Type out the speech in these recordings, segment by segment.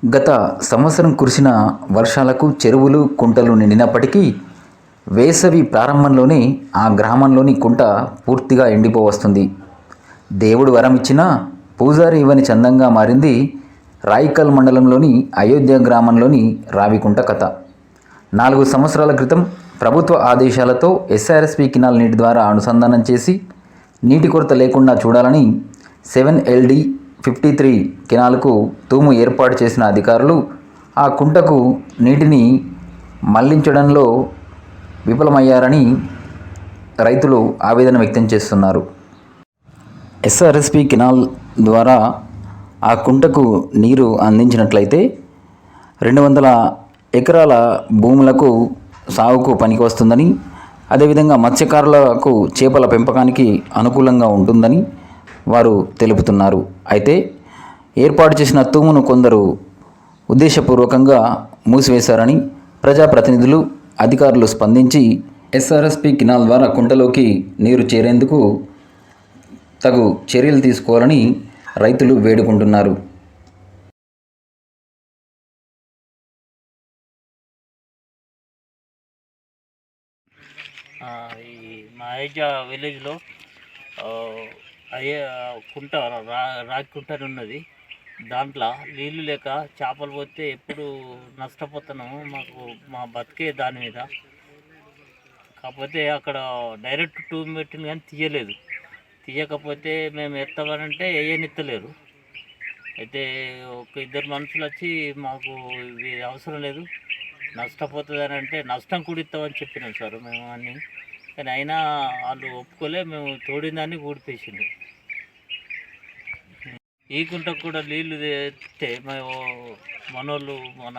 గత సంవత్సరం కురిసిన వర్షాలకు చెరువులు కుంటలు నిండినప్పటికీ వేసవి ప్రారంభంలోనే ఆ గ్రామంలోని కుంట పూర్తిగా ఎండిపోవస్తుంది. దేవుడు వరం ఇచ్చినా పూజారి ఇవ్వని చందంగా మారింది రాయికల్ మండలంలోని అయోధ్య గ్రామంలోని రావికుంట కథ. 4 సంవత్సరాల క్రితం ప్రభుత్వ ఆదేశాలతో ఎస్ఆర్ఎస్పి కెనాల్ నీటి ద్వారా అనుసంధానం చేసి నీటి కొరత లేకుండా చూడాలని 7LD 53 కెనాల్కు తూము ఏర్పాటు చేసిన అధికారులు ఆ కుంటకు నీటిని మళ్లించడంలో విఫలమయ్యారని రైతులు ఆవేదన వ్యక్తం చేస్తున్నారు. ఎస్ఆర్ఎస్పి కెనాల్ ద్వారా ఆ కుంటకు నీరు అందించినట్లయితే 200 ఎకరాల భూములకు సాగుకు పనికి వస్తుందని, అదేవిధంగా మత్స్యకారులకు చేపల పెంపకానికి అనుకూలంగా ఉంటుందని వారు తెలుపుతున్నారు. అయితే ఏర్పాటు చేసిన తూమును కొందరు ఉద్దేశపూర్వకంగా మూసివేశారని ప్రజాప్రతినిధులు, అధికారులు స్పందించి ఎస్ఆర్ఎస్పి కెనాల్ ద్వారా కుంటలోకి నీరు చేరేందుకు తగు చర్యలు తీసుకోవాలని రైతులు వేడుకుంటున్నారు. మా అయోధ్య విలేజ్లో అయ్యే కుంట రాగి కుంట ఉన్నది. దాంట్లో నీళ్ళు లేక చేపలు పోతే ఎప్పుడు నష్టపోతున్నాము. మా బతికే దాని మీద. కాకపోతే అక్కడ డైరెక్ట్ ట్యూబ్ పెట్టింది కానీ తీయకపోతే మేము ఎత్తామనంటే వేయనిత్తలేరు. అయితే ఒక 2 మనుషులు వచ్చి మాకు ఇది అవసరం లేదు, నష్టపోతుంది అని అంటే నష్టం కూడా ఇస్తామని చెప్పినాం సార్ మేము అన్నీ. కానీ అయినా వాళ్ళు ఒప్పుకోలే. మేము తోడిందాన్ని ఊడిపేసిండు. ఈ కుంటకు కూడా నీళ్లు తెస్తే మేము మనోళ్ళు, మన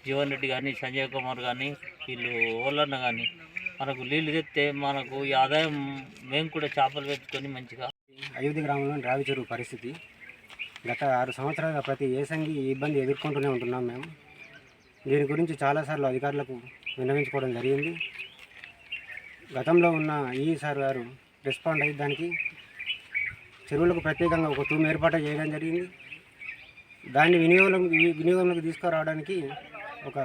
జీవన్ రెడ్డి కానీ, సంజయ్ కుమార్ కానీ, వీళ్ళు ఓళ్ళన్న కానీ మనకు నీళ్లు తెస్తే మనకు ఈ ఆదాయం, మేము కూడా చేపలు పెట్టుకొని మంచిగా. అయోధ్య గ్రామంలోని రావి చెరువు పరిస్థితి గత 6 సంవత్సరాలుగా ప్రతి ఏసంగి ఈ ఇబ్బంది ఎదుర్కొంటూనే ఉంటున్నాం. మేము దీని గురించి చాలాసార్లు అధికారులకు విన్నవించుకోవడం జరిగింది. గతంలో ఉన్న ఈసారి గారు రెస్పాండ్ అయ్యి దానికి చెరువులకు ప్రత్యేకంగా ఒక తూము ఏర్పాటు చేయడం జరిగింది. దాన్ని వినియోగంలోకి తీసుకురావడానికి ఒక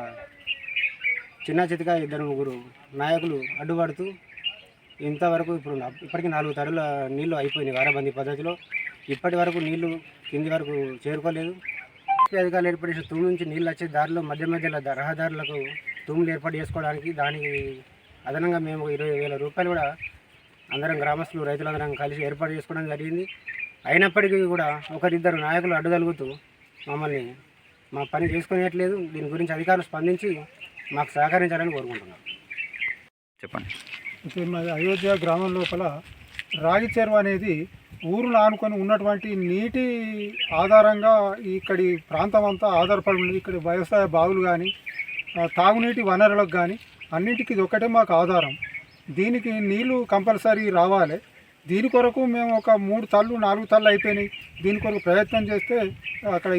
చిన్న చితక 2-3 నాయకులు అడ్డుపడుతూ ఇంతవరకు ఇప్పటికీ 4 తడుల నీళ్లు అయిపోయినాయి వారబందీ పద్ధతిలో. ఇప్పటి వరకు నీళ్లు కింది వరకు చేరుకోలేదు. అధికారులు ఏర్పాటు చేసిన తూము నుంచి నీళ్ళు వచ్చే దారిలో మధ్యలో రహదారులకు తూములు ఏర్పాటు చేసుకోవడానికి దానికి అదనంగా మేము 20,000 రూపాయలు కూడా అందరం గ్రామస్తులు, రైతులందరం కలిసి ఏర్పాటు చేసుకోవడం జరిగింది. అయినప్పటికీ కూడా 1-2 నాయకులు అడ్డుగలుగుతూ మమ్మల్ని మా పని చేసుకునేట్లేదు. దీని గురించి అధికారులు స్పందించి మాకు సహకరించాలని కోరుకుంటున్నాం. చెప్పండి. అయితే మా అయోధ్య గ్రామం లోపల రాగి చెరువు అనేది ఊరును ఆనుకొని ఉన్నటువంటి నీటి ఆధారంగా ఇక్కడి ప్రాంతం అంతా ఆధారపడి ఉంది. ఇక్కడ వ్యవసాయ బావులు కానీ, తాగునీటి వనరులకు కానీ అన్నింటికి ఇది ఒకటే మాకు ఆధారం. దీనికి నీళ్లు కంపల్సరీ రావాలి. దీని కొరకు మేము ఒక 3 తళ్ళు 4 తళ్ళు అయిపోయినాయి. దీని కొరకు ప్రయత్నం చేస్తే అక్కడ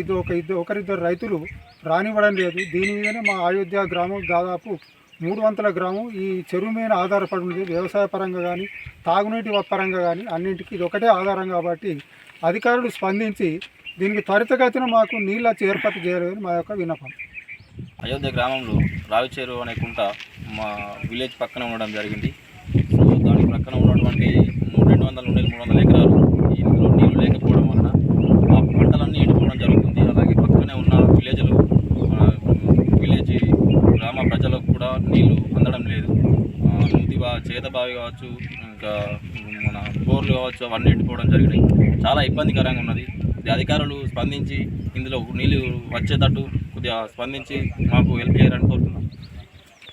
ఒకరిద్దరు రైతులు రానివ్వడం లేదు. దీని మీదనే మా అయోధ్య గ్రామం దాదాపు 300 గ్రామం ఈ చెరువు మీద ఆధారపడి ఉంది. వ్యవసాయ పరంగా కానీ, తాగునీటి పరంగా కానీ అన్నింటికి ఇది ఒకటే ఆధారం. కాబట్టి అధికారులు స్పందించి దీనికి త్వరితగతిన మాకు నీళ్ళు వచ్చి ఏర్పాటు చేయాలని మా యొక్క విన్నపం. అయోధ్య గ్రామంలో రావి చెరువు అనే కుంట మా విలేజ్ పక్కన ఉండడం జరిగింది. సో దాని పక్కన ఉన్నటువంటి 200 నుండి 300 ఎకరాలు ఇందులో నీళ్లు లేకపోవడం వలన ఆ పంటలన్నీ ఎండిపోవడం జరుగుతుంది. అలాగే పక్కనే ఉన్న విలేజ్ గ్రామ ప్రజలకు కూడా నీళ్లు అందడం లేదు. చేత బావి కావచ్చు, ఇంకా మన బోర్లు కావచ్చు, అవన్నీ ఎండిపోవడం జరిగినాయి. చాలా ఇబ్బందికరంగా ఉన్నది. అధికారులు స్పందించి ఇందులో నీళ్ళు వచ్చేటట్టు కొద్దిగా స్పందించి మాకు హెల్ప్ చేయాలని కోరుతున్నాం.